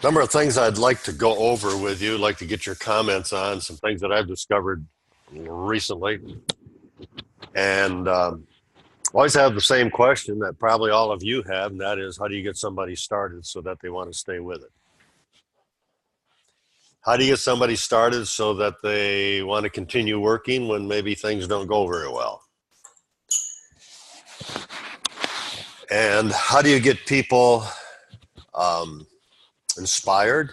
Number of things I'd like to go over with you, like to get your comments on some things that I've discovered recently. And always have the same question that probably all of you have, and that is, how do you get somebody started so that they want to stay with it? How do you get somebody started so that they want to continue working when maybe things don't go very well? And how do you get people inspired?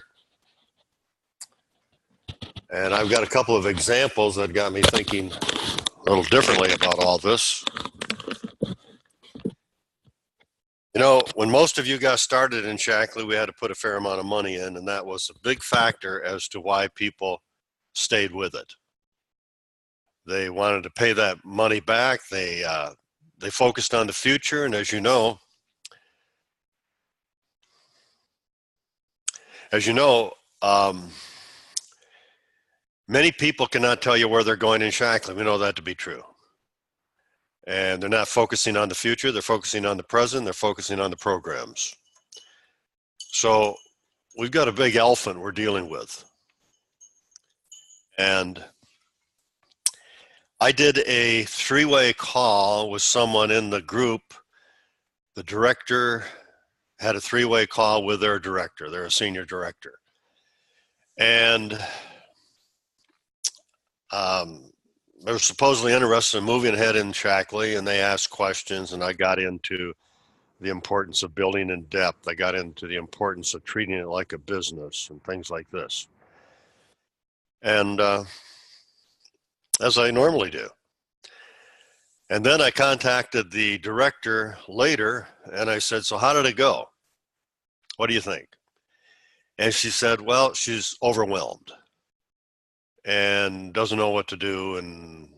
And I've got a couple of examples that got me thinking a little differently about all this. You know, when most of you got started in Shackley, we had to put a fair amount of money in, and that was a big factor as to why people stayed with it. They wanted to pay that money back. They focused on the future, and as you know, many people cannot tell you where they're going in Shackley. We know that to be true. And they're not focusing on the future. They're focusing on the present. They're focusing on the programs. So we've got a big elephant we're dealing with. And I did a three-way call with someone in the group. The director had a three-way call with their director. They're a senior director. And they were supposedly interested in moving ahead in Shackley, and they asked questions, and I got into the importance of building in depth. I got into the importance of treating it like a business and things like this. And as I normally do. And then I contacted the director later, and I said, so how did it go? What do you think? And she said, well, she's overwhelmed and doesn't know what to do and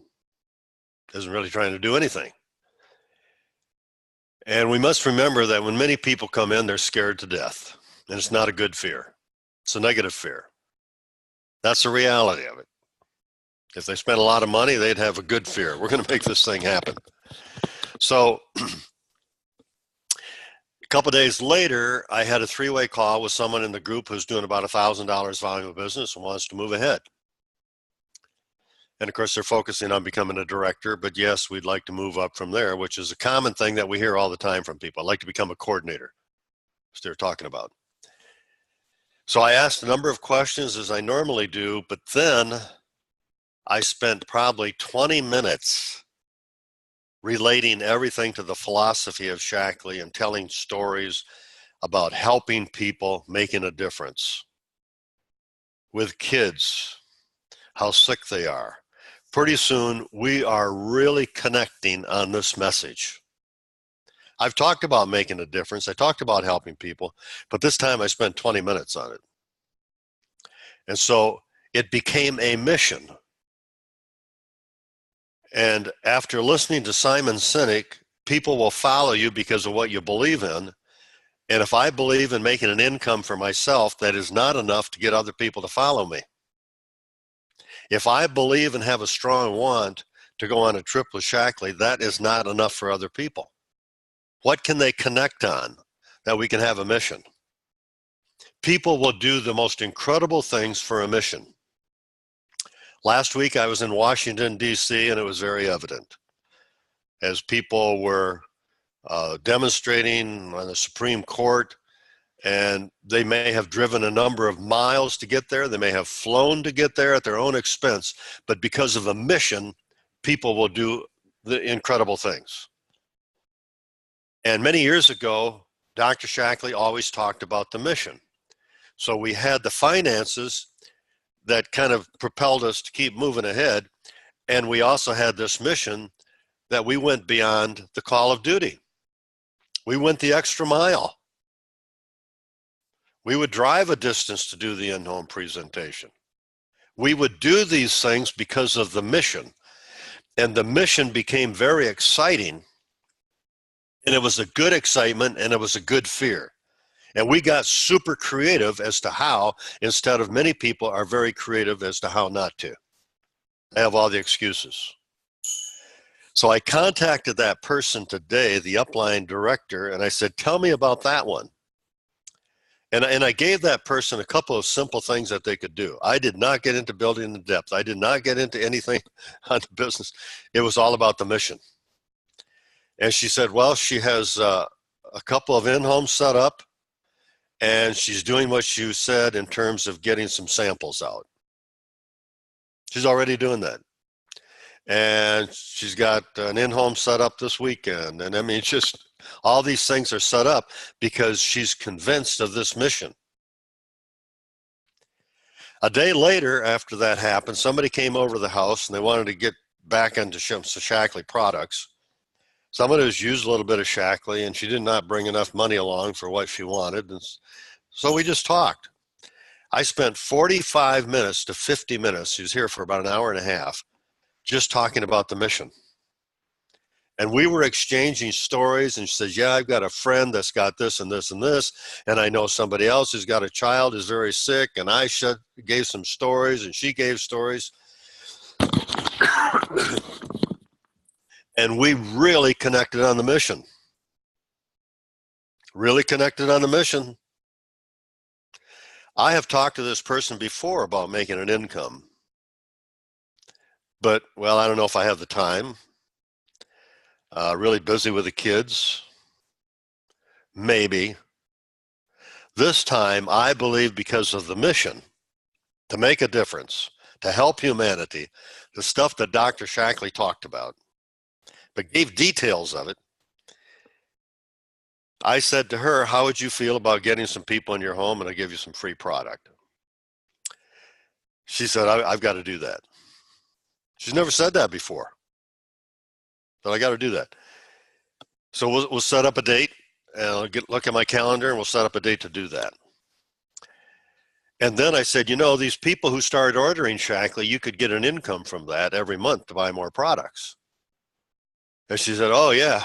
isn't really trying to do anything. And we must remember that when many people come in, they're scared to death. And it's not a good fear. It's a negative fear. That's the reality of it. If they spent a lot of money, they'd have a good fear. We're going to make this thing happen. So a couple of days later, I had a three-way call with someone in the group who's doing about $1,000 volume of business and wants to move ahead. And of course, they're focusing on becoming a director, but yes, we'd like to move up from there, which is a common thing that we hear all the time from people. I'd like to become a coordinator, which they're talking about. So I asked a number of questions as I normally do, but then I spent probably 20 minutes relating everything to the philosophy of Shackley and telling stories about helping people, making a difference with kids, how sick they are. Pretty soon, we are really connecting on this message. I've talked about making a difference. I talked about helping people, but this time I spent 20 minutes on it. And so it became a mission. And after listening to Simon Sinek, people will follow you because of what you believe in. And if I believe in making an income for myself, that is not enough to get other people to follow me. If I believe and have a strong want to go on a trip with Shackley, that is not enough for other people. What can they connect on that we can have a mission? People will do the most incredible things for a mission. Last week I was in Washington, D.C., and it was very evident. As people were demonstrating on the Supreme Court, and they may have driven a number of miles to get there. They may have flown to get there at their own expense. But because of a mission, people will do the incredible things. And many years ago, Dr. Shackley always talked about the mission. So we had the finances that kind of propelled us to keep moving ahead. And we also had this mission that we went beyond the call of duty. We went the extra mile. We would drive a distance to do the in-home presentation. We would do these things because of the mission. And the mission became very exciting. And it was a good excitement and it was a good fear. And we got super creative as to how, instead of many people are very creative as to how not to. They have all the excuses. So I contacted that person today, the upline director, and I said, tell me about that one. And I gave that person a couple of simple things that they could do. I did not get into building in depth. I did not get into anything on the business. It was all about the mission. And she said, well, she has a couple of in-homes set up, and she's doing what you said in terms of getting some samples out. She's already doing that. And she's got an in-home set up this weekend. And I mean, just all these things are set up because she's convinced of this mission. A day later, after that happened, somebody came over to the house and they wanted to get back into some Shackley products. Somebody has used a little bit of Shackley, and she did not bring enough money along for what she wanted. And so we just talked. I spent 45 minutes to 50 minutes. She was here for about an hour and a half, just talking about the mission. And we were exchanging stories, and she says, yeah, I've got a friend that's got this and this and this, and I know somebody else who's got a child who's very sick, and I gave some stories, and she gave stories. And we really connected on the mission. Really connected on the mission. I have talked to this person before about making an income. But, well, I don't know if I have the time. Really busy with the kids. Maybe. This time, I believe because of the mission, to make a difference, to help humanity, the stuff that Dr. Shackley talked about, but gave details of it. I said to her, how would you feel about getting some people in your home and I'll give you some free product? She said, I've got to do that. She's never said that before. But I got to do that. So we'll set up a date, and I'll look at my calendar, and we'll set up a date to do that. And then I said, you know, these people who started ordering Shackley, you could get an income from that every month to buy more products. And she said, oh, yeah,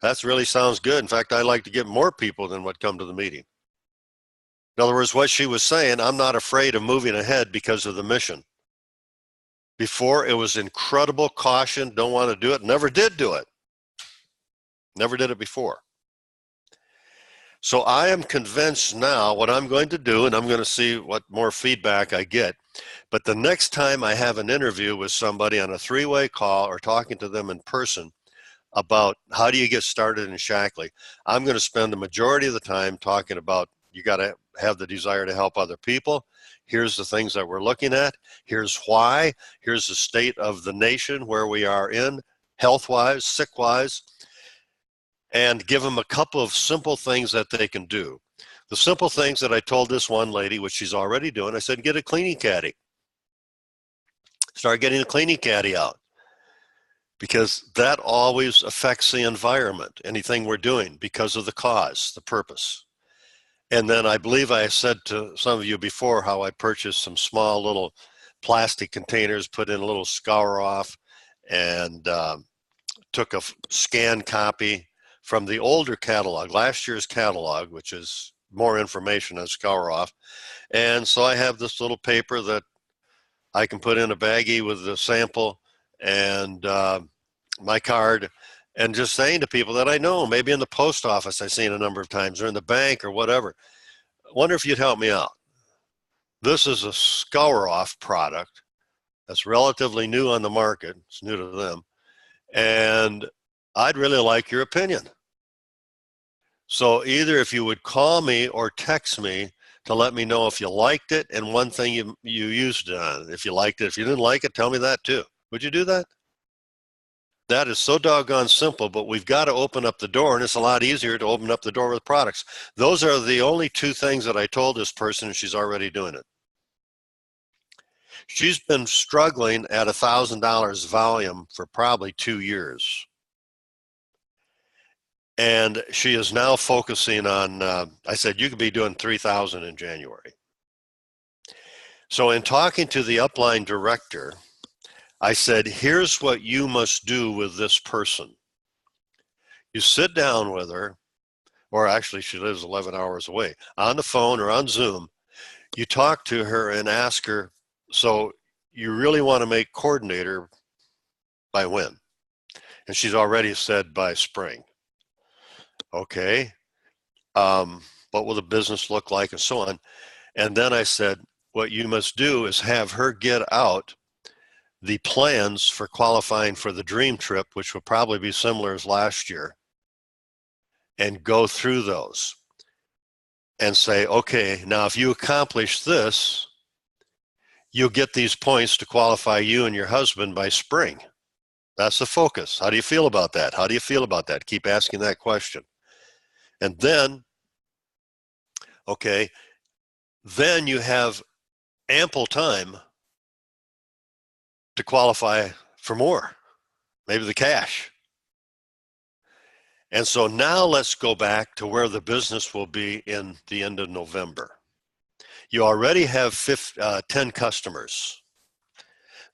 that really sounds good. In fact, I'd like to get more people than what come to the meeting. In other words, what she was saying, I'm not afraid of moving ahead because of the mission. Before, it was incredible caution, don't want to do it, never did do it. Never did it before. So I am convinced now what I'm going to do, and I'm going to see what more feedback I get. But the next time I have an interview with somebody on a three-way call or talking to them in person about how do you get started in Shackley, I'm going to spend the majority of the time talking about you got to have the desire to help other people. Here's the things that we're looking at. Here's why. Here's the state of the nation where we are in, health-wise, sick-wise, and give them a couple of simple things that they can do. The simple things that I told this one lady, which she's already doing, I said, get a cleaning caddy. Start getting a cleaning caddy out, because that always affects the environment, anything we're doing, because of the cause, the purpose. And then I believe I said to some of you before how I purchased some small little plastic containers, put in a little scour off, and took a scanned copy from the older catalog, last year's catalog, which is more information on scour off. And so I have this little paper that I can put in a baggie with the sample and my card, and just saying to people that I know, maybe in the post office I've seen a number of times, or in the bank or whatever, I wonder if you'd help me out. This is a scour off product that's relatively new on the market. It's new to them. And I'd really like your opinion. So either if you would call me or text me to let me know if you liked it and one thing you used it on. If you liked it, if you didn't like it, tell me that too. Would you do that? That is so doggone simple, but we've got to open up the door, and it's a lot easier to open up the door with products. Those are the only two things that I told this person, and she's already doing it. She's been struggling at $1,000 volume for probably 2 years. And she is now focusing on, I said, you could be doing 3,000 in January. So in talking to the upline director, I said, here's what you must do with this person. You sit down with her, or actually she lives 11 hours away, on the phone or on Zoom. You talk to her and ask her, so you really want to make coordinator by when? And she's already said by spring. Okay. What will the business look like, and so on. And then I said, what you must do is have her get out the plans for qualifying for the dream trip, which will probably be similar as last year, and go through those and say, okay, now if you accomplish this, you'll get these points to qualify you and your husband by spring. That's the focus. How do you feel about that? How do you feel about that? Keep asking that question. And then, okay, then you have ample time to qualify for more, maybe the cash. And so now let's go back to where the business will be in the end of November. You already have 10 customers.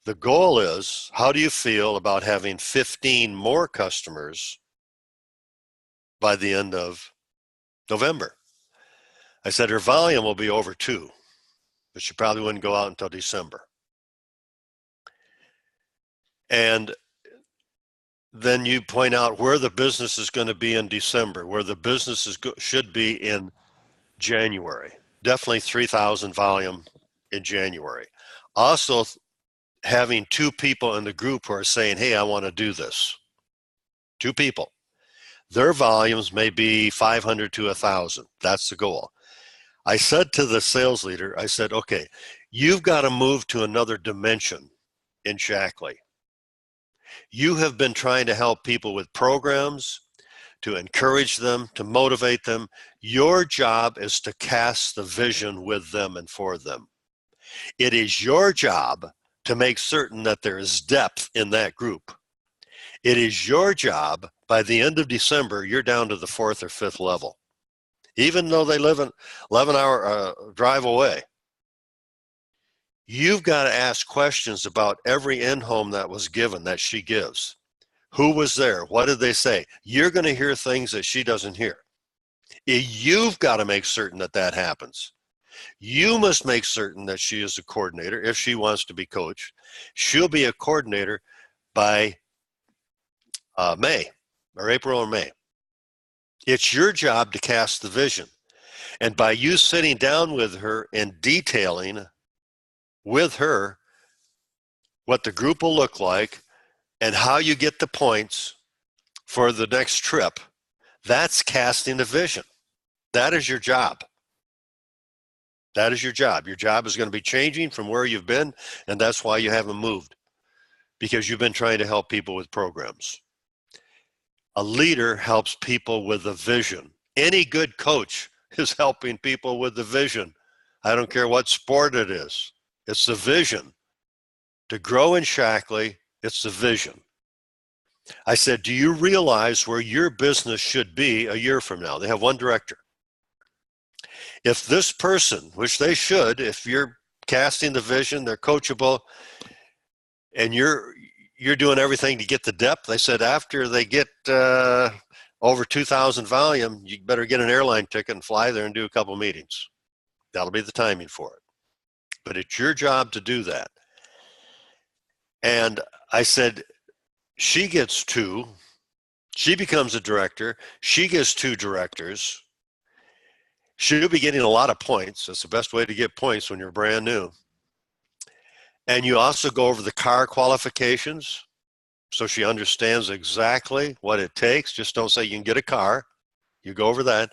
The goal is, how do you feel about having 15 more customers by the end of November? I said her volume will be over 2, but she probably wouldn't go out until December. And then you point out where the business is going to be in December, where the business should be in January. Definitely 3,000 volume in January. Also, having 2 people in the group who are saying, hey, I want to do this. 2 people. Their volumes may be 500 to 1,000. That's the goal. I said to the sales leader, I said, okay, you've got to move to another dimension in Shackley. You have been trying to help people with programs, to encourage them, to motivate them. Your job is to cast the vision with them and for them. It is your job to make certain that there is depth in that group. It is your job, by the end of December, you're down to the 4th or 5th level, even though they live an 11-hour drive away. You've got to ask questions about every in-home that was given, that she gives. Who was there? What did they say? You're going to hear things that she doesn't hear. You've got to make certain that that happens. You must make certain that she is a coordinator. If she wants to be coached, she'll be a coordinator by May or April or May. It's your job to cast the vision. And by you sitting down with her and detailing with her what the group will look like and how you get the points for the next trip, that's casting the vision. That is your job. That is your job. Your job is going to be changing from where you've been, and that's why you haven't moved, because you've been trying to help people with programs. A leader helps people with a vision. Any good coach is helping people with the vision. I don't care what sport it is. It's the vision. To grow in Shackley, it's the vision. I said, do you realize where your business should be a year from now? They have 1 director. If this person, which they should, if you're casting the vision, they're coachable, and you're doing everything to get the depth, they said after they get over 2,000 volume, you better get an airline ticket and fly there and do a couple meetings. That'll be the timing for it. But it's your job to do that. And I said, she gets 2. She becomes a director. She gets 2 directors. She'll be getting a lot of points. That's the best way to get points when you're brand new. And you also go over the car qualifications, so she understands exactly what it takes. Just don't say you can get a car. You go over that.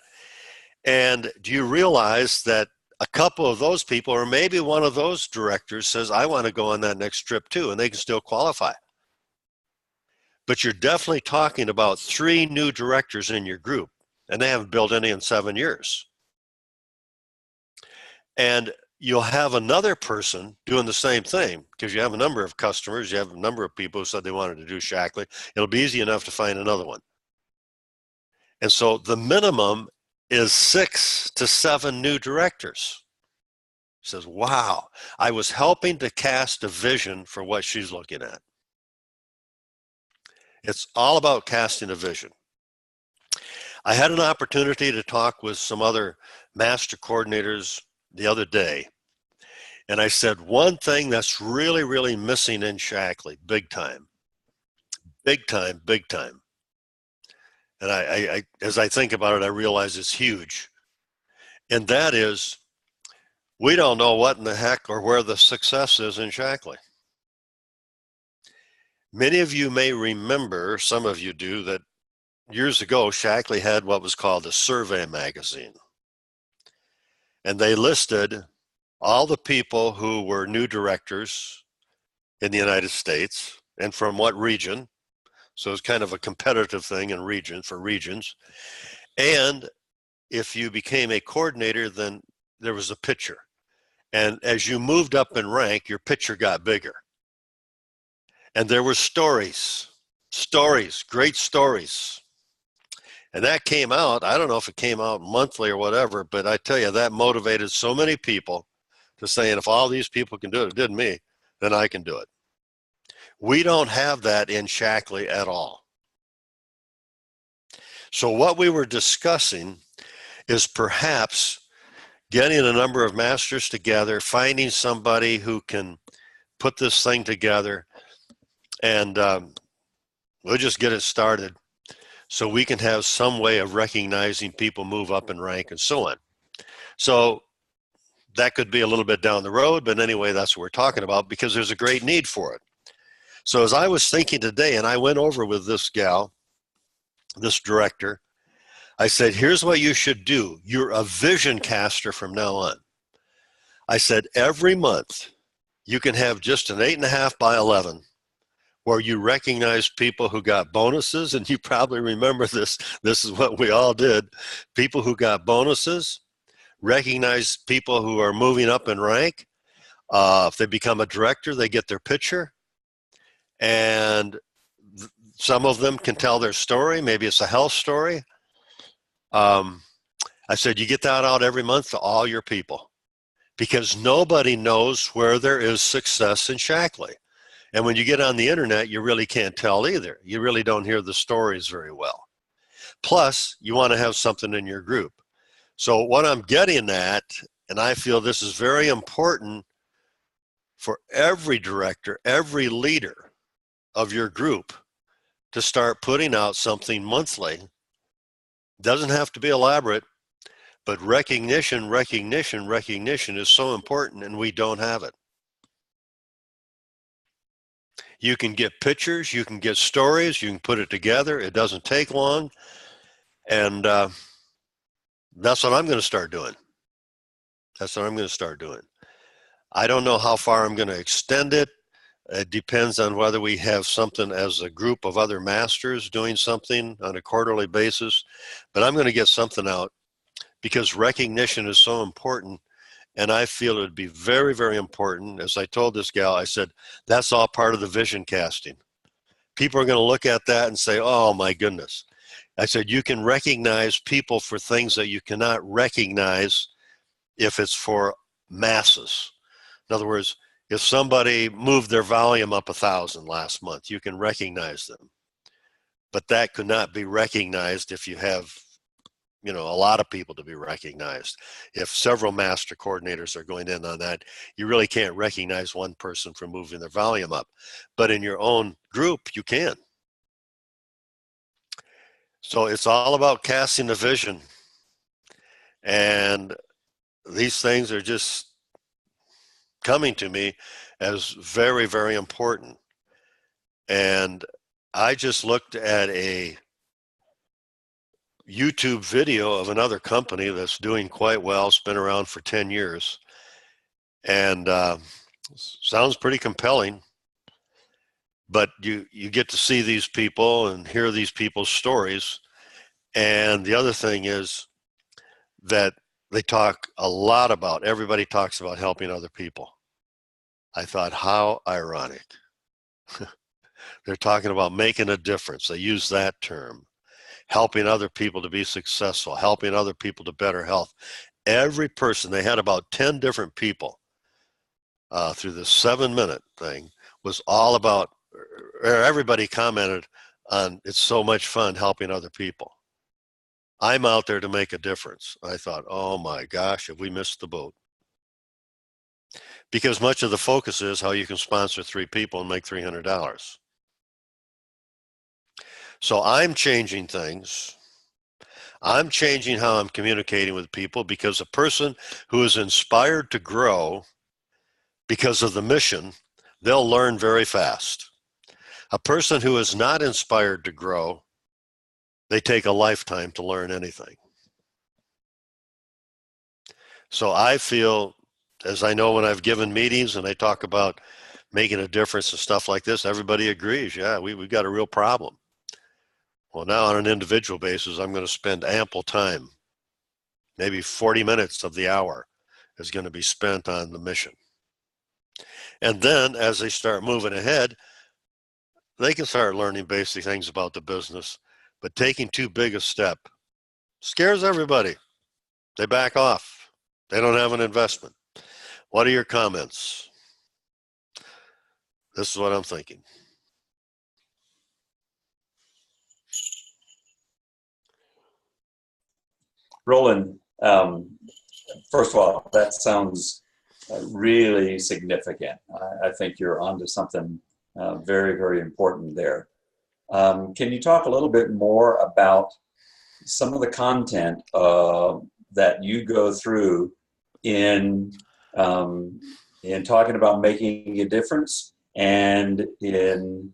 And do you realize that a couple of those people, or maybe one of those directors, says, I want to go on that next trip too, and they can still qualify. But you're definitely talking about 3 new directors in your group, and they haven't built any in 7 years. And you'll have another person doing the same thing, because you have a number of customers, you have a number of people who said they wanted to do Shackley. It'll be easy enough to find another one. And so the minimum is 6 to 7 new directors. She says, wow, I was helping to cast a vision for what she's looking at. It's all about casting a vision. I had an opportunity to talk with some other master coordinators the other day, and I said, one thing that's really, really missing in Shackley, big time, big time, big time. And I as I think about it, I realize it's huge. And that is, we don't know what in the heck or where the success is in Shackley. Many of you may remember, some of you do, that years ago, Shackley had what was called a survey magazine. And they listed all the people who were new directors in the United States and from what region. So it's kind of a competitive thing in regions. And if you became a coordinator, then there was a picture. And as you moved up in rank, your picture got bigger. And there were stories, great stories. And that came out, I don't know if it came out monthly or whatever, but I tell you, that motivated so many people to say, and if all these people can do it, it did me, then I can do it. We don't have that in Shackley at all. So what we were discussing is perhaps getting a number of masters together, finding somebody who can put this thing together, and we'll just get it started so we can have some way of recognizing people move up in rank and so on. So that could be a little bit down the road, but anyway, that's what we're talking about because there's a great need for it. So as I was thinking today, and I went over with this gal, this director, I said, here's what you should do. You're a vision caster from now on. I said, every month you can have just an 8.5 by 11 where you recognize people who got bonuses, and you probably remember this. This is what we all did. People who got bonuses, recognize people who are moving up in rank. If they become a director, they get their picture, and some of them can tell their story. Maybe it's a health story. I said, you get that out every month to all your people because nobody knows where there is success in Shackley. And when you get on the internet, you really can't tell either. You really don't hear the stories very well. Plus, you want to have something in your group. So what I'm getting at, and I feel this is very important for every director, every leader of your group to start putting out something monthly. Doesn't have to be elaborate, but recognition is so important, and we don't have it. You can get pictures, you can get stories, you can put it together. It doesn't take long. And that's what I'm going to start doing. I don't know how far I'm going to extend it. It depends on whether we have something as a group of other masters doing something on a quarterly basis. But I'm going to get something out because recognition is so important. And I feel it would be very, very important. As I told this gal, I said, that's all part of the vision casting. People are going to look at that and say, oh my goodness. I said, you can recognize people for things that you cannot recognize if it's for masses. In other words, if somebody moved their volume up 1,000 last month, you can recognize them. But that could not be recognized if you have, a lot of people to be recognized. If several master coordinators are going in on that, you really can't recognize one person for moving their volume up. But in your own group, you can. So it's all about casting a vision. And these things are just coming to me as very, very important. And I just looked at a YouTube video of another company that's doing quite well. It's been around for 10 years. And sounds pretty compelling. But you get to see these people and hear these people's stories. And the other thing is that they talk a lot about, everybody talks about helping other people. I thought, how ironic. They're talking about making a difference. They use that term. Helping other people to be successful, helping other people to better health. Every person, they had about 10 different people through this 7-minute thing, was all about, everybody commented on, it's so much fun helping other people. I'm out there to make a difference. I thought, oh my gosh, have we missed the boat? Because much of the focus is how you can sponsor 3 people and make $300. So I'm changing things. I'm changing how I'm communicating with people, because a person who is inspired to grow because of the mission, they'll learn very fast. A person who is not inspired to grow, they take a lifetime to learn anything. So I feel, as I know when I've given meetings and I talk about making a difference and stuff like this, everybody agrees, yeah, we've got a real problem. Well, now on an individual basis, I'm going to spend ample time, maybe 40 minutes of the hour is going to be spent on the mission. And then as they start moving ahead, they can start learning basic things about the business, but taking too big a step scares everybody. They back off. They don't have an investment. What are your comments? This is what I'm thinking. Roland, first of all, that sounds really significant. I think you're onto something very, very important there. Can you talk a little bit more about some of the content that you go through in talking about making a difference, and in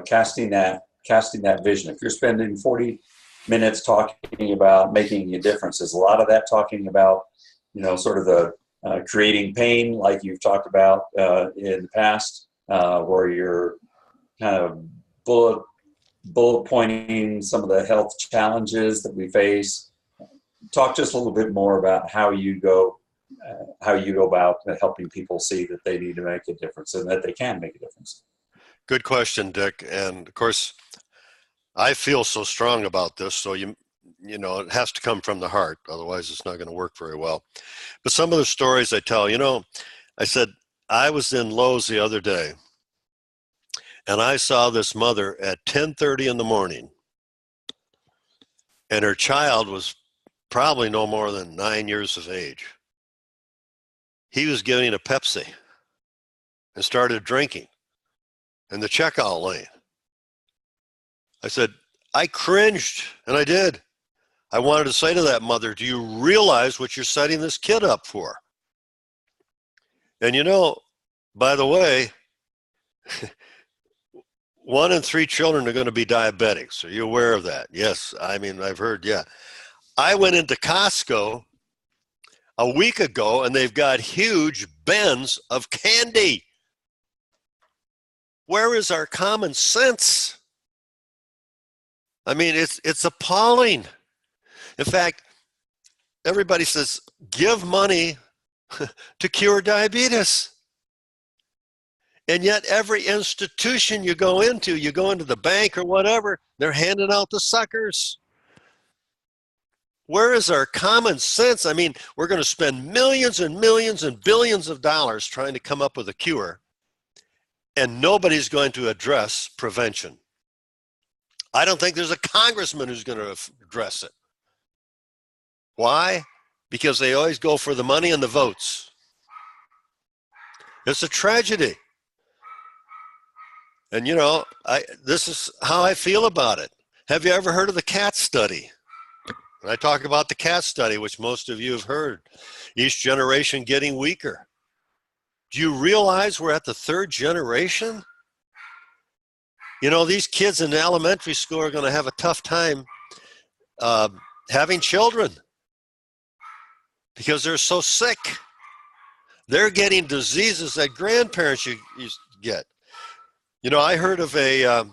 casting that vision? If you're spending 40 minutes talking about making a difference, is a lot of that talking about sort of the creating pain, like you've talked about in the past, where you're kind of bullet pointing some of the health challenges that we face? Talk just a little bit more about how you go about helping people see that they need to make a difference and that they can make a difference. Good question, Dick. And of course, I feel so strong about this, so you know, it has to come from the heart. Otherwise, it's not going to work very well. But some of the stories I tell, I said, I was in Lowe's the other day, and I saw this mother at 10:30 in the morning, and her child was probably no more than 9 years of age. He was getting a Pepsi and started drinking in the checkout lane. I said, I cringed, and I did. I wanted to say to that mother, do you realize what you're setting this kid up for? And by the way, 1 in 3 children are going to be diabetics. Are you aware of that? Yes. I mean, I've heard, yeah. I went into Costco a week ago, and they've got huge bins of candy. Where is our common sense? I mean, it's appalling. In fact, everybody says, give money to cure diabetes. And yet every institution you go into the bank or whatever, they're handing out the suckers. Where is our common sense? I mean, we're going to spend millions and millions and billions of dollars trying to come up with a cure, and nobody's going to address prevention. I don't think there's a congressman who's going to address it. Why? Because they always go for the money and the votes. It's a tragedy. And this is how I feel about it. Have you ever heard of the CAT study? And I talk about the CAT study, which most of you have heard. Each generation getting weaker. Do you realize we're at the 3rd generation? These kids in elementary school are going to have a tough time having children because they're so sick. They're getting diseases that grandparents used to get. I heard of a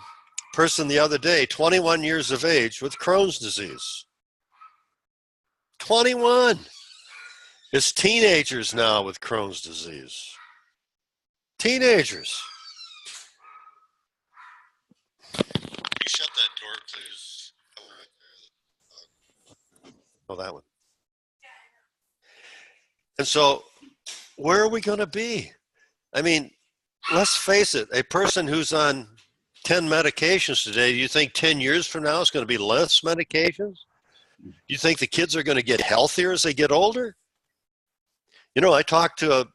person the other day, 21 years of age, with Crohn's disease. 21. It's teenagers now with Crohn's disease. Teenagers. Can you shut that door, please? Oh, that one. And so, where are we going to be? I mean, let's face it, a person who's on 10 medications today, do you think 10 years from now it's going to be less medications? Do you think the kids are going to get healthier as they get older? I talked to a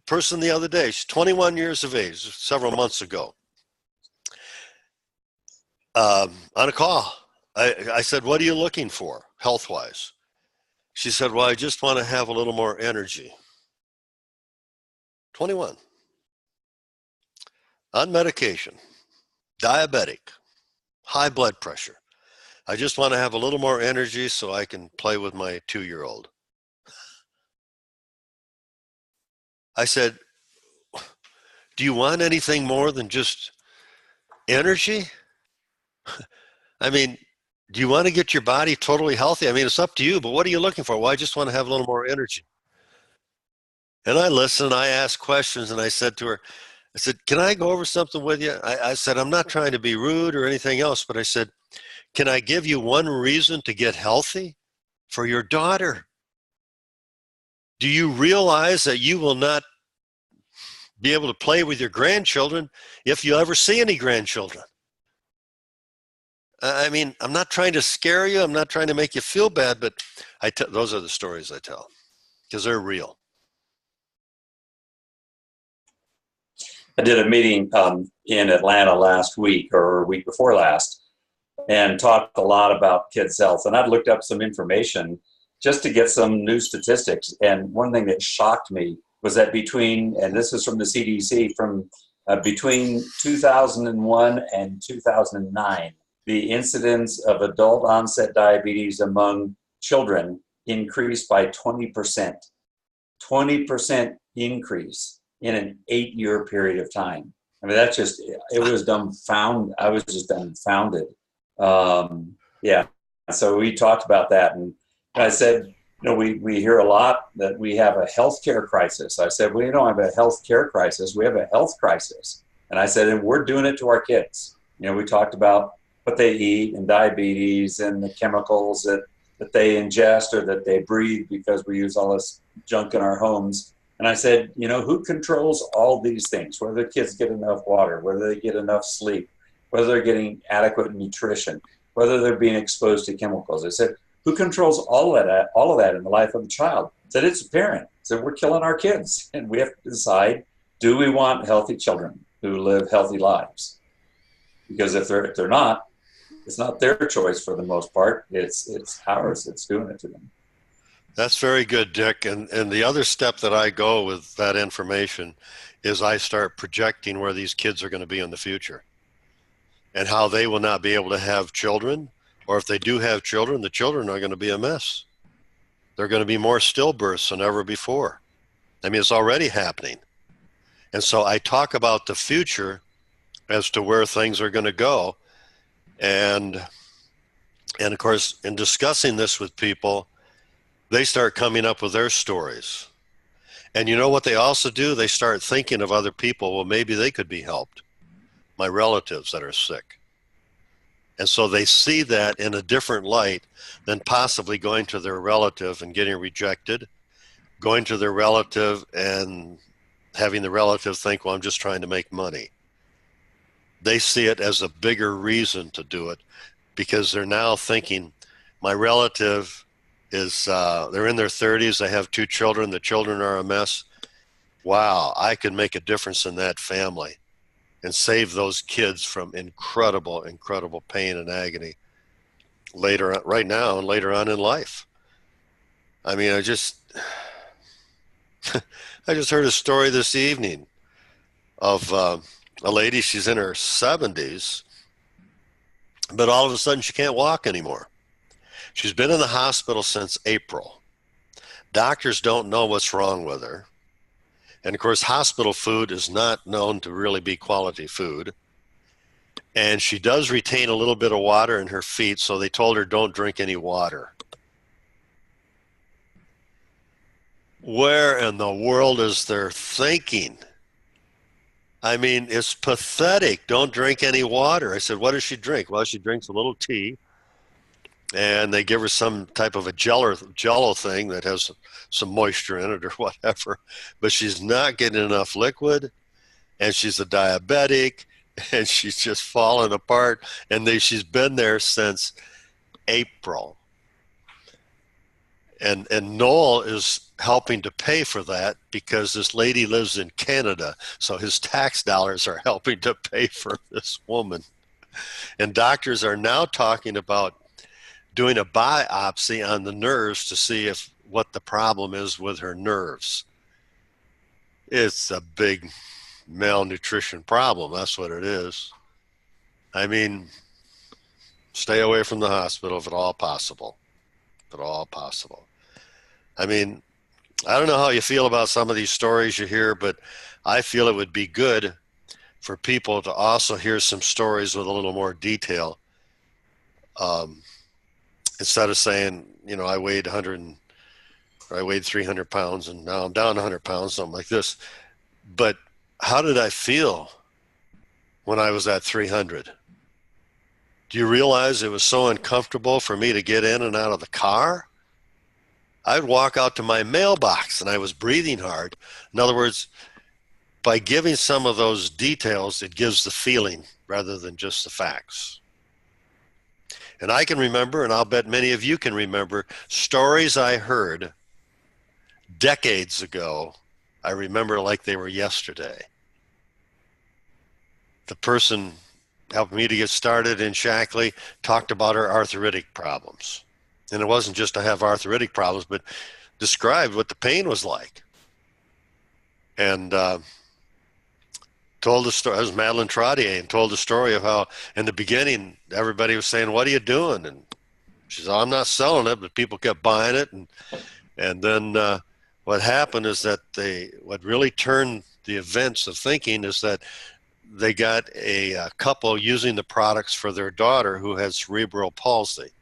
person the other day, she's 21 years of age, several months ago, on a call. I said, what are you looking for health-wise? She said, well, I just want to have a little more energy. 21, on medication, diabetic, high blood pressure. I just want to have a little more energy so I can play with my 2-year-old. I said, do you want anything more than just energy? I mean, do you want to get your body totally healthy? I mean, it's up to you, but what are you looking for? Well, I just want to have a little more energy. And I listened, I asked questions, and I said to her, I said, can I go over something with you? I said, I'm not trying to be rude or anything else, but I said, can I give you one reason to get healthy for your daughter? Do you realize that you will not be able to play with your grandchildren if you ever see any grandchildren? I mean, I'm not trying to scare you. I'm not trying to make you feel bad, but those are the stories I tell because they're real. I did a meeting in Atlanta last week or week before last and talked a lot about kids' health. And I'd looked up some information just to get some new statistics. And one thing that shocked me was that and this is from the CDC, from between 2001 and 2009, the incidence of adult onset diabetes among children increased by 20%. 20% increase in an 8-year period of time. I mean, that's just, it was dumbfounded. I was just dumbfounded. Yeah. So we talked about that. And I said, we hear a lot that we have a healthcare crisis. I said, well, you don't have a healthcare crisis. We have a health crisis. And I said, and we're doing it to our kids. We talked about what they eat and diabetes and the chemicals that they ingest or that they breathe because we use all this junk in our homes. And I said, who controls all these things? Whether the kids get enough water, whether they get enough sleep, whether they're getting adequate nutrition, whether they're being exposed to chemicals. I said, who controls all of that in the life of a child? I said, it's a parent. I said, we're killing our kids. And we have to decide, do we want healthy children who live healthy lives? Because if they're not, it's not their choice for the most part. It's ours that's doing it to them. That's very good, Dick. And the other step that I go with that information is I start projecting where these kids are going to be in the future and how they will not be able to have children, or if they do have children, the children are going to be a mess. They're going to be more stillbirths than ever before. I mean, it's already happening. And so I talk about the future as to where things are going to go. And of course, in discussing this with people, they start coming up with their stories. And you know what they also do? They start thinking of other people. Well, maybe they could be helped. My relatives that are sick. And so they see that in a different light than possibly going to their relative and getting rejected, going to their relative and having the relative think, well, I'm just trying to make money. They see it as a bigger reason to do it because they're now thinking, my relative is, they're in their 30s, they have 2 children, the children are a mess. Wow, I could make a difference in that family and save those kids from incredible, incredible pain and agony right now and later on in life. I mean, I just heard a story this evening of a lady, she's in her 70s, but all of a sudden she can't walk anymore. She's been in the hospital since April. Doctors don't know what's wrong with her. And of course, hospital food is not known to really be quality food. And she does retain a little bit of water in her feet, so they told her don't drink any water. Where in the world is their thinking? I mean, it's pathetic. Don't drink any water. I said, what does she drink? Well, she drinks a little tea. And they give her some type of a jello thing that has some moisture in it or whatever. But she's not getting enough liquid, and she's a diabetic, and she's just falling apart. And she's been there since April. And Noel is helping to pay for that because this lady lives in Canada. So his tax dollars are helping to pay for this woman. And doctors are now talking about doing a biopsy on the nerves to see if what the problem is with her nerves. It's a big malnutrition problem. That's what it is. I mean, stay away from the hospital if at all possible. If at all possible. I mean, I don't know how you feel about some of these stories you hear, but I feel it would be good for people to also hear some stories with a little more detail. Instead of saying, you know, I weighed 300 pounds and now I'm down 100 pounds, something like this. But how did I feel when I was at 300? Do you realize it was so uncomfortable for me to get in and out of the car? I'd walk out to my mailbox and I was breathing hard. In other words, by giving some of those details, it gives the feeling rather than just the facts. And I can remember, and I'll bet many of you can remember, stories I heard decades ago. I remember like they were yesterday. The person helped me to get started in Shackley talked about her arthritic problems. And it wasn't just to have arthritic problems, but described what the pain was like. And told the story. It was Madeline Trottier, and told the story of how in the beginning everybody was saying, "What are you doing?" And she said, "I'm not selling it," but people kept buying it. And then what happened is that what really turned the events of thinking is that they got a couple using the products for their daughter who had cerebral palsy.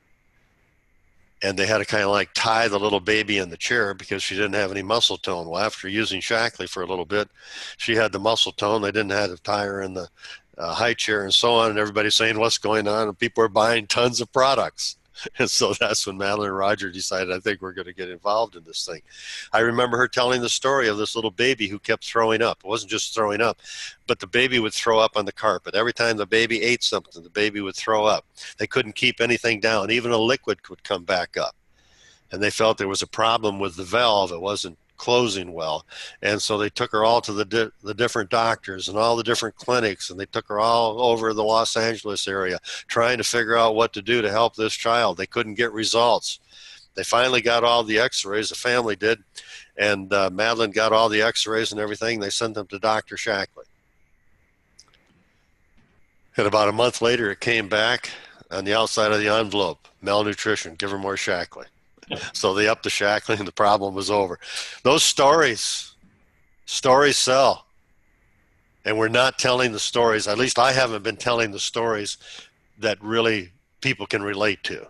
And they had to kind of like tie the little baby in the chair because she didn't have any muscle tone. Well, after using Shackley for a little bit, she had the muscle tone. They didn't have to tie her in the high chair and so on. And everybody's saying, what's going on? And people are buying tons of products. And so that's when Madeline and Roger decided, I think we're going to get involved in this thing. I remember her telling the story of this little baby who kept throwing up. It wasn't just throwing up, but the baby would throw up on the carpet. Every time the baby ate something, the baby would throw up. They couldn't keep anything down. Even a liquid would come back up. And they felt there was a problem with the valve. It wasn't closing well. And so they took her all to the different doctors and all the different clinics, and they took her all over the Los Angeles area trying to figure out what to do to help this child. They couldn't get results. They finally got all the x-rays, the family did, and Madeline got all the x-rays and everything. They sent them to Dr. Shackley. And about a month later, it came back on the outside of the envelope, malnutrition, give her more Shackley. So they upped the Shackley and the problem was over. Those stories sell. And we're not telling the stories, at least I haven't been telling the stories that really people can relate to.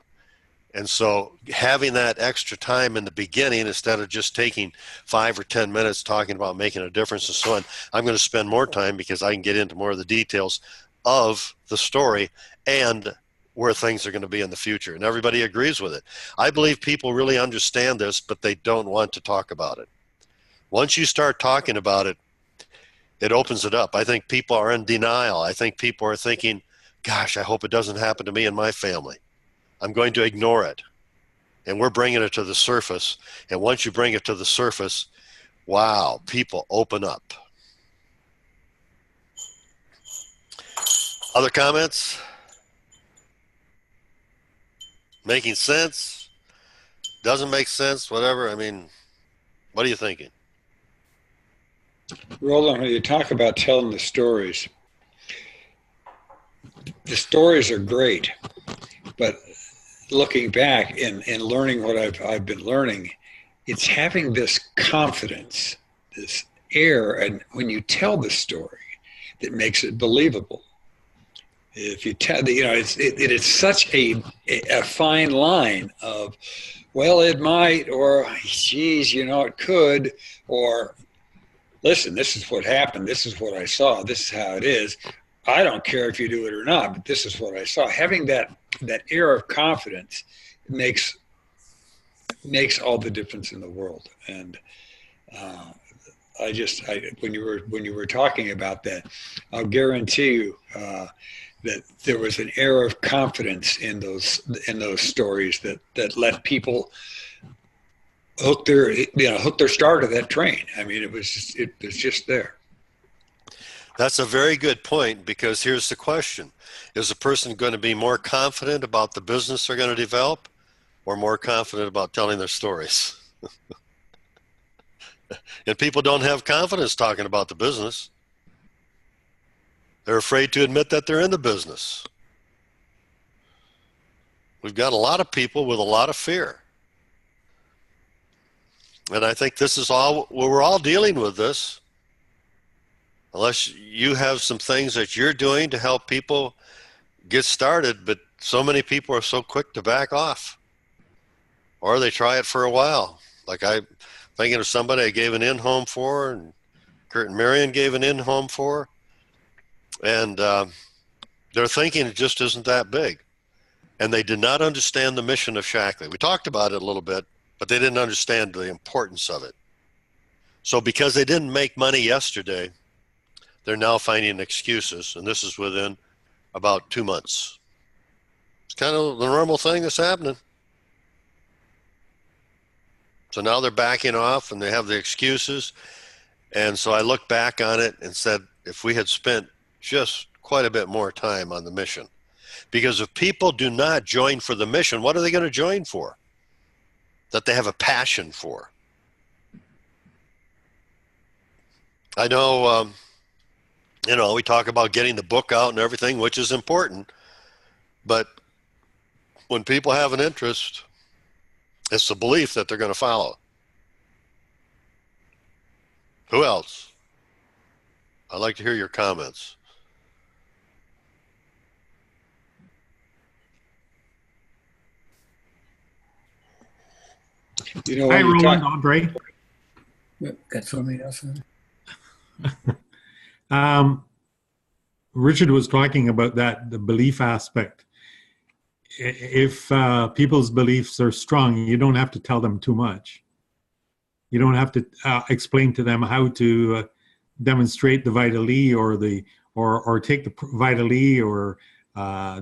And so having that extra time in the beginning, instead of just taking 5 or 10 minutes talking about making a difference and so on, I'm going to spend more time because I can get into more of the details of the story and where things are going to be in the future. And everybody agrees with it. I believe people really understand this, but they don't want to talk about it. Once you start talking about it, it opens it up. I think people are in denial. I think people are thinking, gosh, I hope it doesn't happen to me and my family. I'm going to ignore it. And we're bringing it to the surface. And once you bring it to the surface, wow, people open up. Other comments? Making sense? Doesn't make sense? Whatever. I mean, what are you thinking? Roland, when you talk about telling the stories are great, but looking back and learning what I've been learning, it's having this confidence, this air, and when you tell the story, that makes it believable. If you tell, it is such a fine line of, well, it might, or geez, it could, or listen, this is what happened. This is what I saw. This is how it is. I don't care if you do it or not, but this is what I saw. Having that air of confidence makes all the difference in the world. And when you were talking about that, I'll guarantee you that there was an air of confidence in those stories that let people hook their start of that train. I mean, it was just there. That's a very good point, because here's the question. Is a person going to be more confident about the business they're going to develop, or more confident about telling their stories. And people don't have confidence talking about the business. They're afraid to admit that they're in the business. We've got a lot of people with a lot of fear. And I think this is all, we're all dealing with this. Unless you have some things that you're doing to help people get started, but so many people are so quick to back off. Or they try it for a while. Like I'm thinking of somebody I gave an in-home for, and Kurt and Marion gave an in-home for, and they're thinking it just isn't that big. And they did not understand the mission of Shackley. We talked about it a little bit, but they didn't understand the importance of it. So because they didn't make money yesterday, they're now finding excuses, and this is within about 2 months. It's kind of the normal thing that's happening. So now they're backing off and they have the excuses. And so I looked back on it and said, if we had spent just quite a bit more time on the mission. Because if people do not join for the mission, what are they going to join for? That they have a passion for. I know, we talk about getting the book out and everything, which is important. But when people have an interest, it's the belief that they're going to follow. Who else? I'd like to hear your comments. Hi, Roland, Andre. Got somebody else on? Richard was talking about the belief aspect. If people's beliefs are strong, you don't have to tell them too much. You don't have to explain to them how to demonstrate the Vital E or take the Vital E or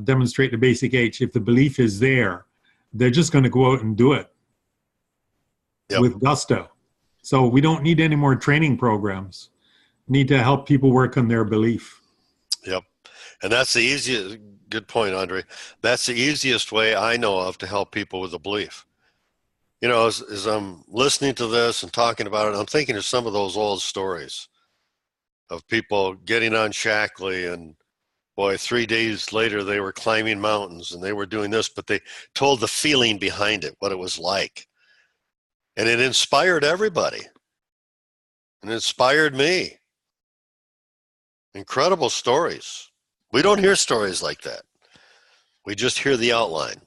demonstrate the basic H. If the belief is there, they're just going to go out and do it. Yep. With gusto. So we don't need any more training programs. We need to help people work on their belief. Yep. And that's the easiest, good point, Andre. That's the easiest way I know of to help people with a belief. You know, as I'm listening to this and talking about it, I'm thinking of some of those old stories of people getting on Shackley, and boy, 3 days later they were climbing mountains and they were doing this, but they told the feeling behind it, what it was like. And it inspired everybody. And it inspired me. Incredible stories. We don't hear stories like that. We just hear the outline.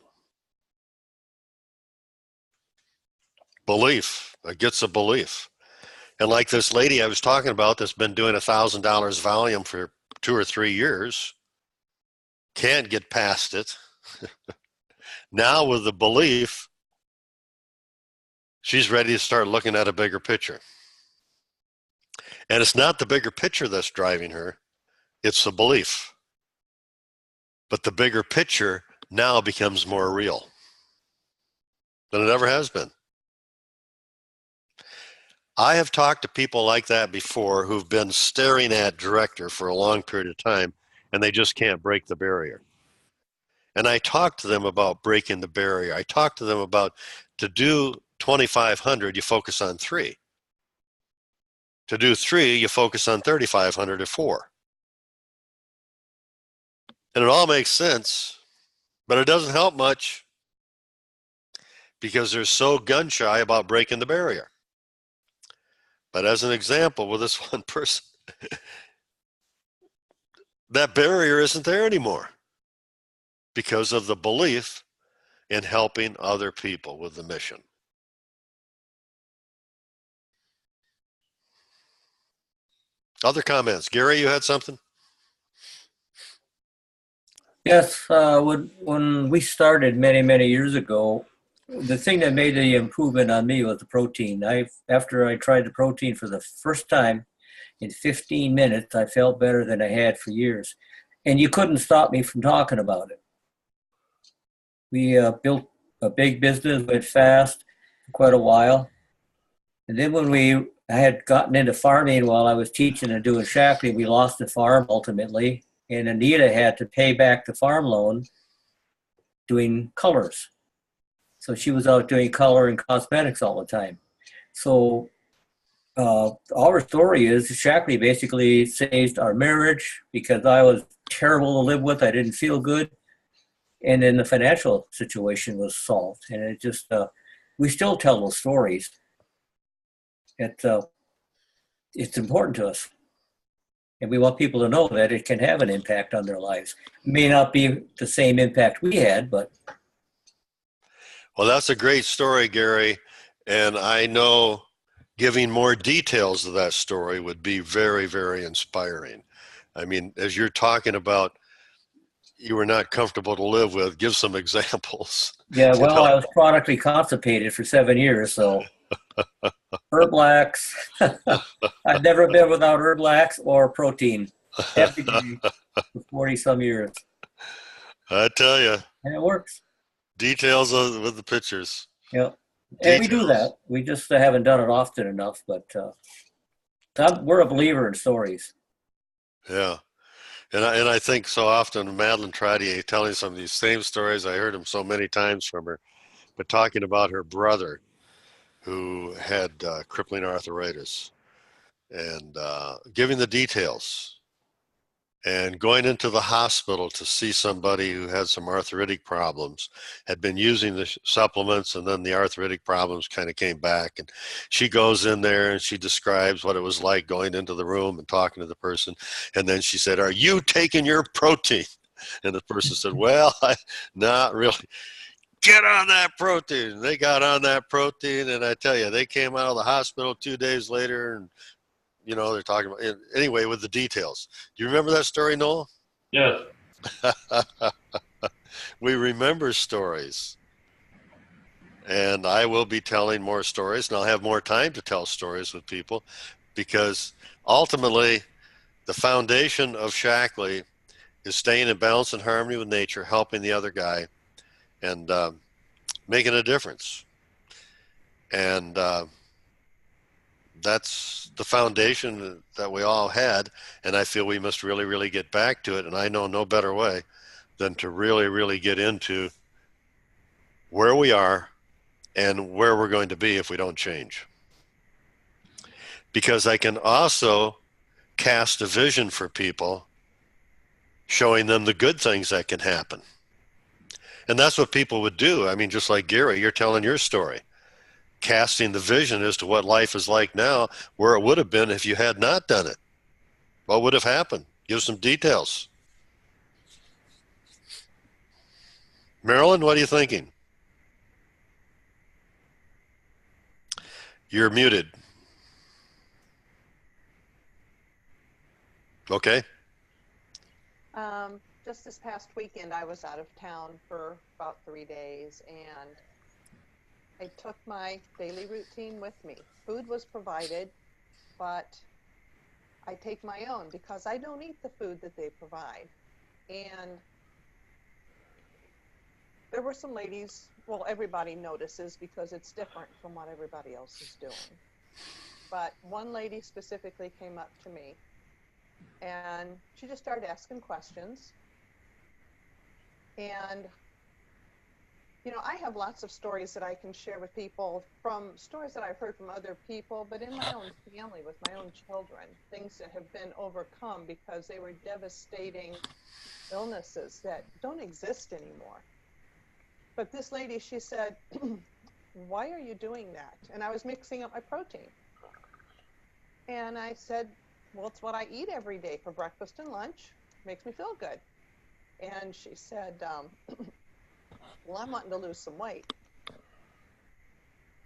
Belief. It gets a belief. And like this lady I was talking about that's been doing $1,000 volume for 2 or 3 years, can't get past it. Now with the belief, she's ready to start looking at a bigger picture. And it's not the bigger picture that's driving her, it's the belief. But the bigger picture now becomes more real than it ever has been. I have talked to people like that before who've been staring at director for a long period of time, and they just can't break the barrier. And I talked to them about breaking the barrier. I talked to them about, to do 2,500, you focus on 3. To do 3, you focus on 3,500 or 4. And it all makes sense, but it doesn't help much because they're so gun shy about breaking the barrier. But as an example, with this one person, that barrier isn't there anymore because of the belief in helping other people with the mission. Other comments? Gary, you had something? Yes, when we started many years ago, the thing that made the improvement on me was the protein. After I tried the protein for the first time, in 15 minutes, I felt better than I had for years. And you couldn't stop me from talking about it. We built a big business, went fast for quite a while. And then when I had gotten into farming while I was teaching and doing Shackley, we lost the farm ultimately. And Anita had to pay back the farm loan doing colors. So she was out doing color and cosmetics all the time. So our story is Shackley basically saved our marriage because I was terrible to live with. I didn't feel good. And then the financial situation was solved. And it just, we still tell those stories. It's important to us. And we want people to know that it can have an impact on their lives. It may not be the same impact we had, but. Well, that's a great story, Gary. And I know giving more details of that story would be very, very inspiring. I mean, as you're talking about, you were not comfortable to live with, give some examples. Yeah, well, I was chronically constipated for 7 years, so Herblax. I've never been without Herblax or protein every day for 40 some years. I tell you. And it works. Details with the pictures. Yeah. And we do that. We just haven't done it often enough, but we're a believer in stories. Yeah. And I think so often Madeline Trottier telling some of these same stories, I heard them so many times from her, but talking about her brother who had crippling arthritis and giving the details and going into the hospital to see somebody who had some arthritic problems, had been using the supplements, and then the arthritic problems kind of came back. And she goes in there and she describes what it was like going into the room and talking to the person. And then she said, "Are you taking your protein?" And the person said, "Well, not really." Get on that protein. They got on that protein, and I tell you, they came out of the hospital 2 days later, and you know, they're talking about, anyway, with the details. Do you remember that story, Noel? Yes. We remember stories. And I will be telling more stories, and I'll have more time to tell stories with people, because ultimately the foundation of Shackley is staying in balance and harmony with nature, helping the other guy, and making a difference. And that's the foundation that we all had, and I feel we must really, really get back to it. And I know no better way than to really, really get into where we are and where we're going to be if we don't change. Because I can also cast a vision for people, showing them the good things that can happen. And that's what people would do. I mean, just like Gary, you're telling your story, casting the vision as to what life is like now, where it would have been if you had not done it. What would have happened? Give some details. Marilyn, what are you thinking? You're muted. Okay. Just this past weekend, I was out of town for about 3 days, and I took my daily routine with me. Food was provided, but I take my own because I don't eat the food that they provide. And there were some ladies, well, everybody notices because it's different from what everybody else is doing. But one lady specifically came up to me, and she just started asking questions. And, you know, I have lots of stories that I can share with people, from stories that I've heard from other people, but in my own family with my own children, things that have been overcome because they were devastating illnesses that don't exist anymore. But this lady, she said, "Why are you doing that?" And I was mixing up my protein. And I said, "Well, it's what I eat every day for breakfast and lunch. Makes me feel good." And she said, "Well, I'm wanting to lose some weight."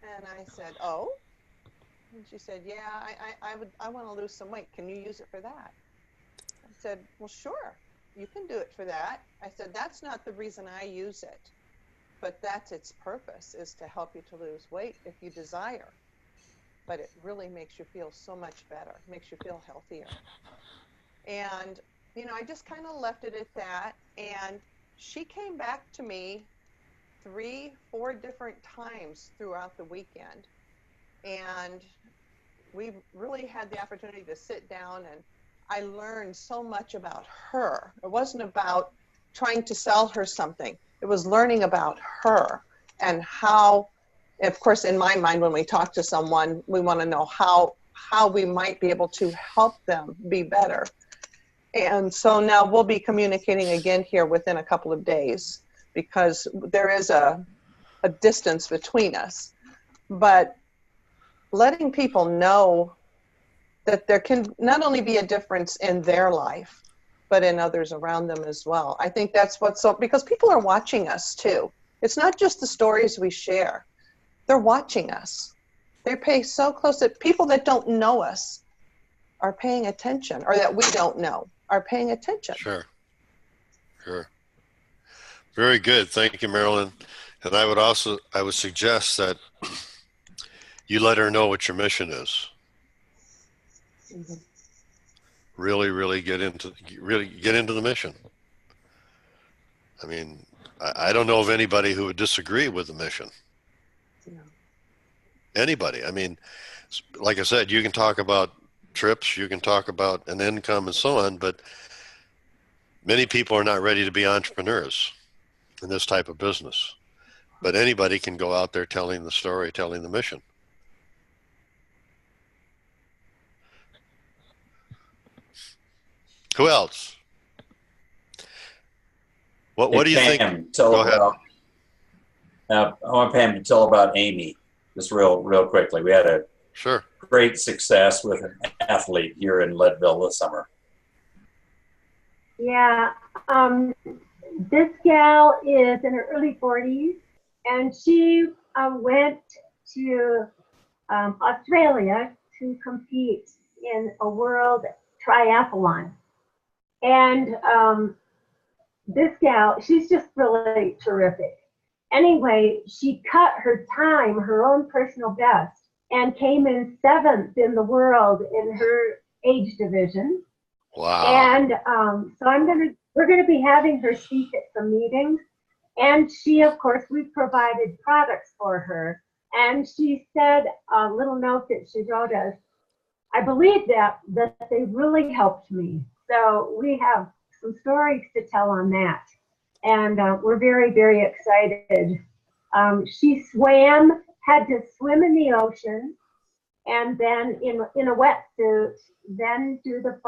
And I said, "Oh?" And she said, "Yeah, I want to lose some weight. Can you use it for that?" I said, "Well, sure, you can do it for that." I said, "That's not the reason I use it, but that's its purpose, is to help you to lose weight if you desire. But it really makes you feel so much better, makes you feel healthier." And, you know, I just kind of left it at that. And she came back to me 3-4 different times throughout the weekend. And we really had the opportunity to sit down, and I learned so much about her. It wasn't about trying to sell her something. It was learning about her and how, of course, in my mind, when we talk to someone, we want to know how we might be able to help them be better. And so now we'll be communicating again here within a couple of days, because there is a distance between us. But letting people know that there can not only be a difference in their life, but in others around them as well. I think that's what's so, because people are watching us too. It's not just the stories we share. They're watching us. They pay so close that people that don't know us are paying attention, or that we don't know are paying attention. Sure. Very good. Thank you, Marilyn. And I would suggest that you let her know what your mission is. Mhm. Really get into the mission. I mean, I don't know of anybody who would disagree with the mission. Yeah. Anybody. I mean, like I said, you can talk about trips, you can talk about an income and so on, but many people are not ready to be entrepreneurs in this type of business. But anybody can go out there telling the story, telling the mission. Who else? What do you think? Tell Go ahead. about, I want Pam to tell about Amy, just real quickly. We had a Sure. great success with an athlete here in Leadville this summer. Yeah, this gal is in her early 40s, and she went to Australia to compete in a world triathlon. And this gal, she's just really terrific. Anyway, she cut her time, her own personal best, and came in 7th in the world in her age division. Wow. And so we're gonna be having her speak at some meetings. And she, of course, we provided products for her. And she said a little note that she wrote us, I believe that they really helped me. So we have some stories to tell on that. And we're very, very excited. She had to swim in the ocean, and then in a wetsuit, then do the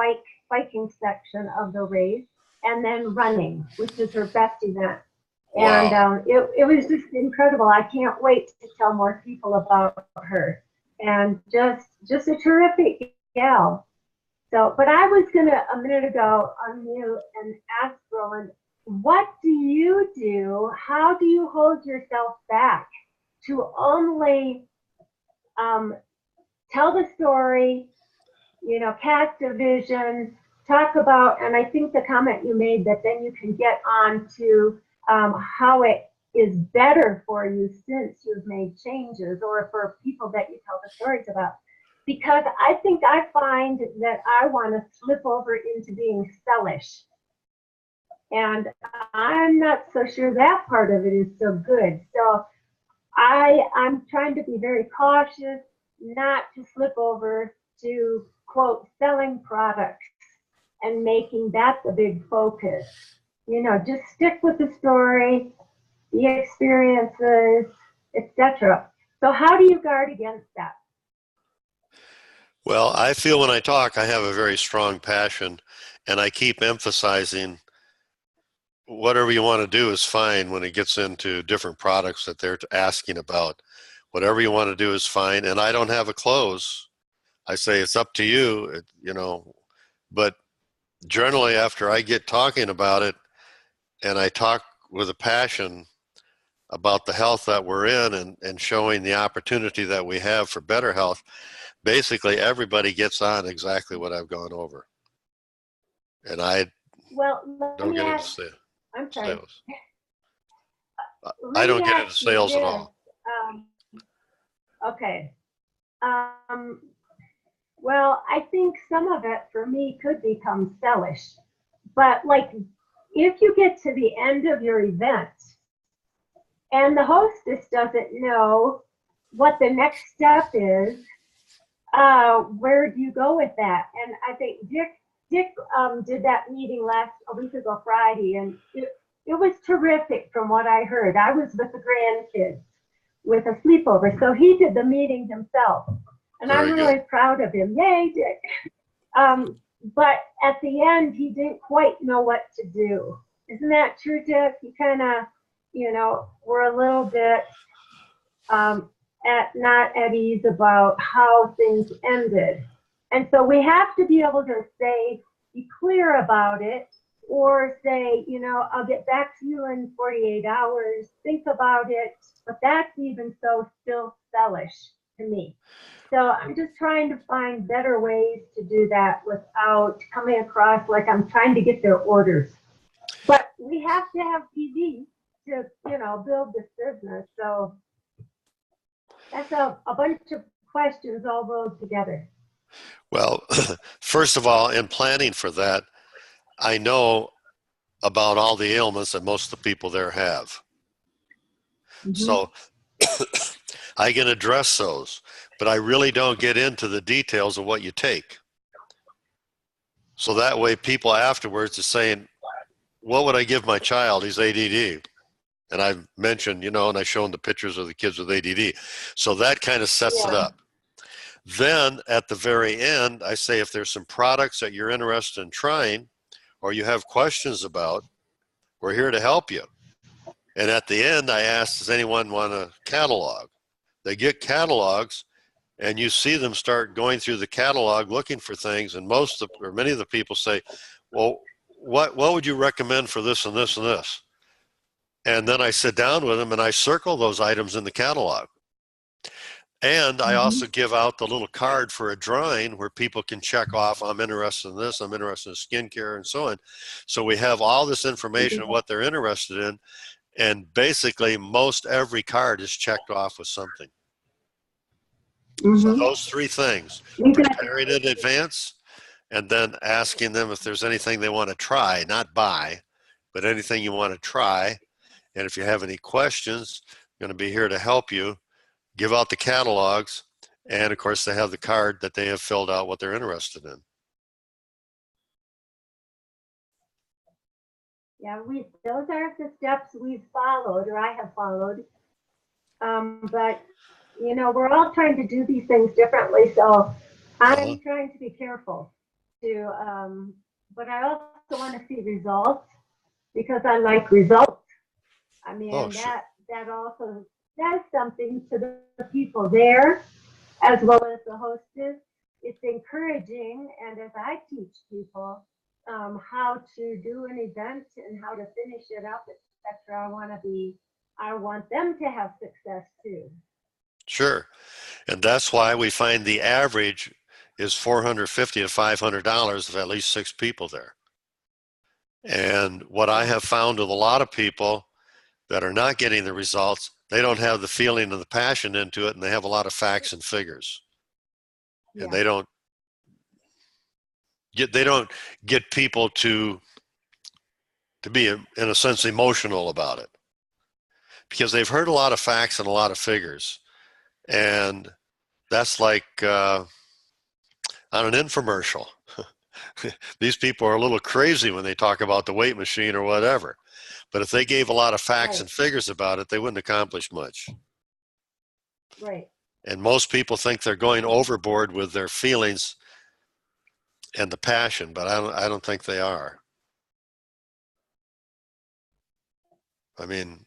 biking section of the race, and then running, which is her best event. Wow. And it was just incredible. I can't wait to tell more people about her. And just a terrific gal. So, but I was gonna a minute ago unmute and ask Roland, what do you do? How do you hold yourself back to only tell the story, cast a vision, talk about, and I think the comment you made that then you can get on to how it is better for you since you've made changes, or for people that you tell the stories about. Because I think I find that I want to slip over into being selfish. And I'm not so sure that part of it is so good. So I'm trying to be very cautious not to slip over to, quote, selling products and making that the big focus. Just stick with the story, the experiences, etc. So how do you guard against that? Well, I feel when I talk, I have a very strong passion, and I keep emphasizing whatever you want to do is fine when it gets into different products that they're asking about. Whatever you want to do is fine, and I don't have a close. I say it's up to you, but generally after I get talking about it, and I talk with a passion about the health that we're in, and showing the opportunity that we have for better health, basically everybody gets on exactly what I've gone over. And I don't get into sales. I'm sorry. I don't get into sales at all. Okay. Well, I think some of it for me could become selfish. But like, if you get to the end of your event and the hostess doesn't know what the next step is, where do you go with that? And I think Dick did that meeting a week ago Friday, and it was terrific from what I heard. I was with the grandkids with a sleepover. So he did the meeting himself. And I'm Very really good. proud of him. Yay, Dick. But at the end, he didn't quite know what to do. Isn't that true, Dick? He kind of, were a little bit not at ease about how things ended. And so we have to be able to be clear about it, or say, I'll get back to you in 48 hours, think about it. But that's even so still sellish to me. So I'm just trying to find better ways to do that without coming across like I'm trying to get their orders. But we have to have TV to, build this business. So that's a bunch of questions all rolled together. Well, first of all, in planning for that, I know about all the ailments that most of the people there have. Mm-hmm. So I can address those, but I really don't get into the details of what you take. So that way people afterwards are saying, what would I give my child? He's ADD. And I've mentioned, and I show them the pictures of the kids with ADD. So that kind of sets it up. Then at the very end, I say, if there's some products that you're interested in trying or you have questions about, we're here to help you. And at the end, I ask, does anyone want a catalog? They get catalogs, and you see them start going through the catalog looking for things, and many of the people say, well, what would you recommend for this and this and this? And then I sit down with them and I circle those items in the catalog. And I also give out the little card for a drawing where people can check off, I'm interested in this, I'm interested in skincare, and so on. So we have all this information of what they're interested in, and basically most every card is checked off with something. So those three things, preparing in advance, and then asking them if there's anything they want to try, not buy, but anything you want to try. And if you have any questions, I'm going to be here to help you. Give out the catalogs, and of course they have the card that they have filled out what they're interested in. Yeah, those are the steps we've followed, or I have followed. But we're all trying to do these things differently, so I'm trying to be careful too. But I also want to see results, because I like results. I mean, sure. that also says something to the people there, as well as the hostess. It's encouraging, and as I teach people how to do an event and how to finish it up, etc., I want them to have success too. Sure. And that's why we find the average is $450 to $500 of at least 6 people there. And what I have found with a lot of people that are not getting the results, they don't have the feeling and the passion into it, and they have a lot of facts and figures. Yeah. And they don't get people to be, in a sense, emotional about it, because they've heard a lot of facts and a lot of figures. And that's like on an infomercial. These people are a little crazy when they talk about the weight machine or whatever. But if they gave a lot of facts and figures about it, they wouldn't accomplish much. Right. And most people think they're going overboard with their feelings and the passion, but I don't think they are. I mean,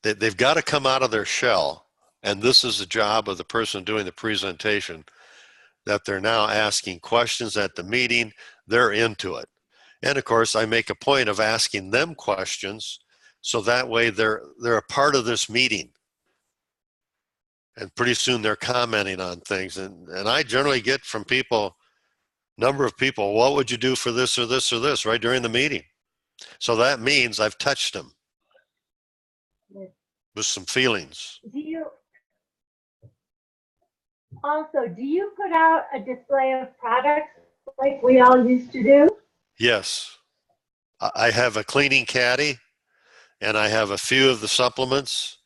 they've got to come out of their shell, and this is the job of the person doing the presentation, that they're now asking questions at the meeting. They're into it. And of course, I make a point of asking them questions, so that way they're a part of this meeting. And pretty soon they're commenting on things. And I generally get from people, number of people, what would you do for this or this or this, right during the meeting? So that means I've touched them with some feelings. Do you put out a display of products like we all used to do? Yes. I have a cleaning caddy, and I have a few of the supplements,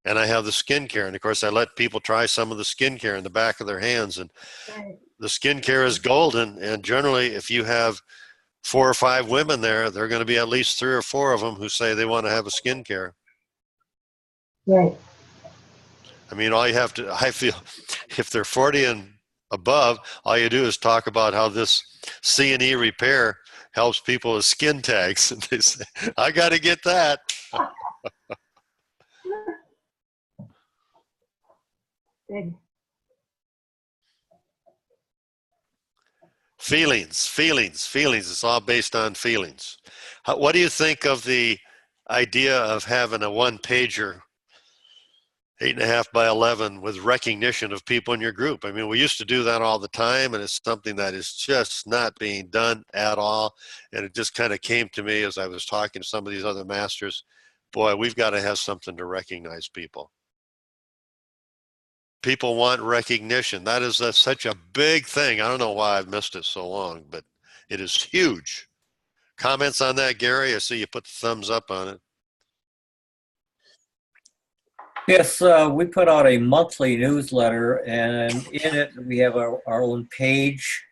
and I have the skincare. And of course, I let people try some of the skincare in the back of their hands. And the skincare is golden. And generally, if you have 4 or 5 women there, there are going to be at least 3 or 4 of them who say they want to have a skincare. Right. I mean, all you have to, I feel, if they're 40 and above, all you do is talk about how this C&E repair helps people with skin tags. And they say, I got to get that. Good. Feelings. It's all based on feelings. What do you think of the idea of having a 1-pager, 8.5 by 11, with recognition of people in your group? I mean, we used to do that all the time, and it's something that is just not being done at all. And it just kind of came to me as I was talking to some of these other masters. Boy, we've got to have something to recognize people. People want recognition. That is such a big thing. I don't know why I've missed it so long, but it is huge. Comments on that, Gary? I see you put the thumbs up on it. Yes, we put out a monthly newsletter, and in it we have our own page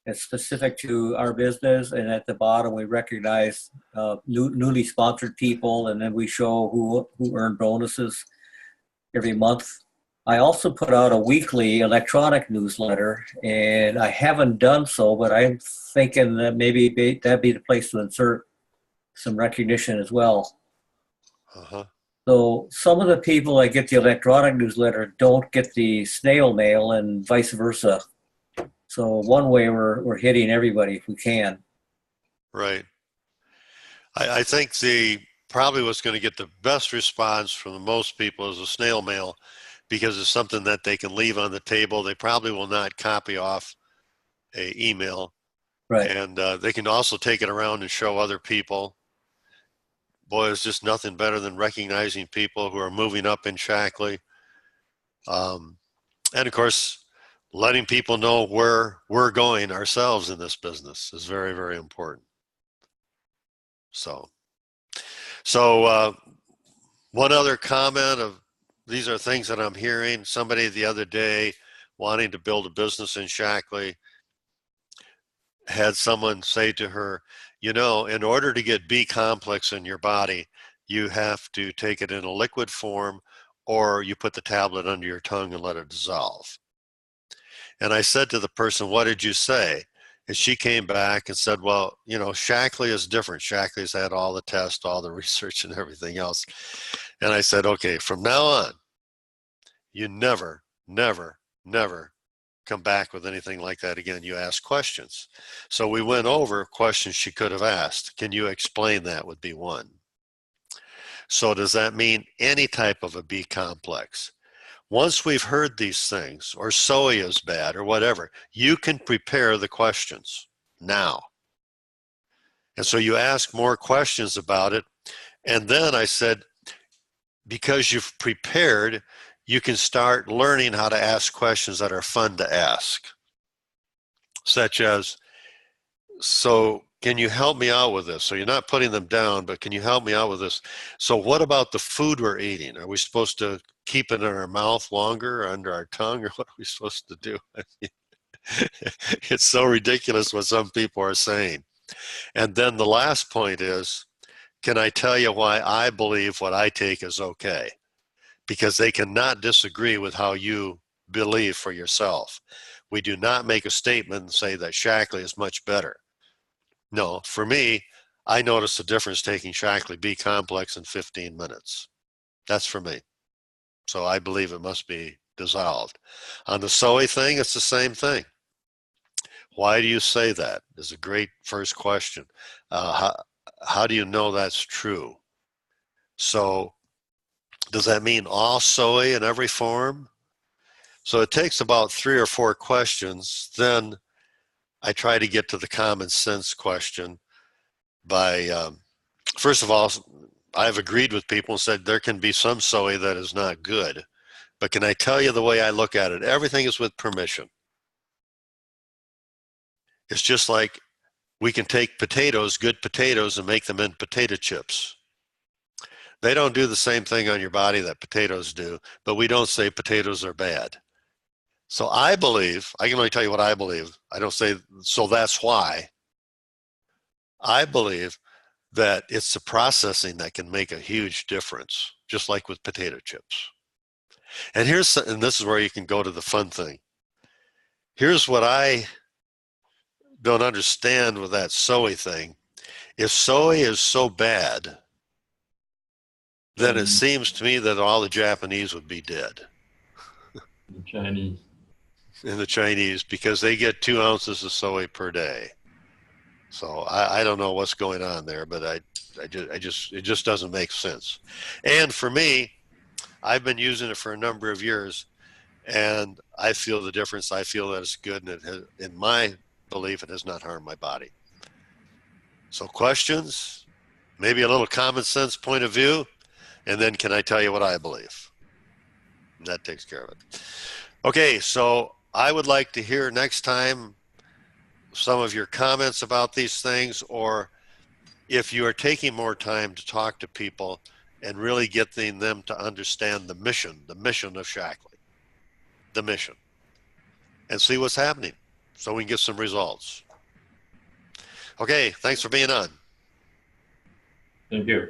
that's specific to our business, and at the bottom we recognize newly sponsored people, and then we show who earned bonuses every month. I also put out a weekly electronic newsletter, and I haven't done so, but I'm thinking that maybe that'd be the place to insert some recognition as well. Uh-huh. So some of the people that get the electronic newsletter don't get the snail mail, and vice versa. So one way we're hitting everybody if we can. Right. I think probably what's going to get the best response from the most people is a snail mail, because it's something that they can leave on the table. They probably will not copy off a email. Right. And they can also take it around and show other people. Boy, it's just nothing better than recognizing people who are moving up in Shackley. And of course, letting people know where we're going ourselves in this business is very, very important. So one other comment of, these are things that I'm hearing. Somebody the other day wanting to build a business in Shackley had someone say to her, you know, in order to get B complex in your body, you have to take it in a liquid form, or you put the tablet under your tongue and let it dissolve. And I said to the person, what did you say? And she came back and said, well, you know, Shackley is different. Shackley's had all the tests, all the research and everything else. And I said, okay, from now on, you never come back with anything like that again. You ask questions. So we went over questions she could have asked. Can you explain that would be one. So does that mean any type of a B complex? Once we've heard these things, or soy is bad or whatever, you can prepare the questions now. And so you ask more questions about it. And then I said, because you've prepared, you can start learning how to ask questions that are fun to ask. Such as, so can you help me out with this? So you're not putting them down, but can you help me out with this? So what about the food we're eating? Are we supposed to keep it in our mouth longer or under our tongue, or what are we supposed to do? I mean, it's so ridiculous what some people are saying. And then the last point is, can I tell you why I believe what I take is okay? Because they cannot disagree with how you believe for yourself. We do not make a statement and say that Shackley is much better. No, for me, I notice the difference taking Shackley B complex in 15 minutes. That's for me. So I believe it must be dissolved. On the soy thing, it's the same thing. Why do you say that? Is a great first question. How do you know that's true? So does that mean all soy in every form? So it takes about 3 or 4 questions. Then I try to get to the common sense question by, first of all, I've agreed with people and said there can be some soy that is not good. But can I tell you the way I look at it? Everything is with permission. It's just like we can take potatoes, good potatoes, and make them into potato chips. They don't do the same thing on your body that potatoes do, but we don't say potatoes are bad. So I believe, I can only tell you what I believe. I don't say, so that's why. I believe that it's the processing that can make a huge difference, just like with potato chips. And this is where you can go to the fun thing. Here's what I don't understand with that soy thing. If soy is so bad, then it seems to me that all the Japanese would be dead. The Chinese. And the Chinese, because they get 2 ounces of soy per day. So I don't know what's going on there, but it just doesn't make sense. And for me, I've been using it for a number of years, and I feel the difference. I feel that it's good, and it has, in my belief, it has not harmed my body. So questions, maybe a little common sense point of view, and then can I tell you what I believe? And that takes care of it. Okay, so I would like to hear next time some of your comments about these things, or if you are taking more time to talk to people and really getting them to understand the mission of Shaklee, the mission, and see what's happening so we can get some results. Okay, thanks for being on. Thank you.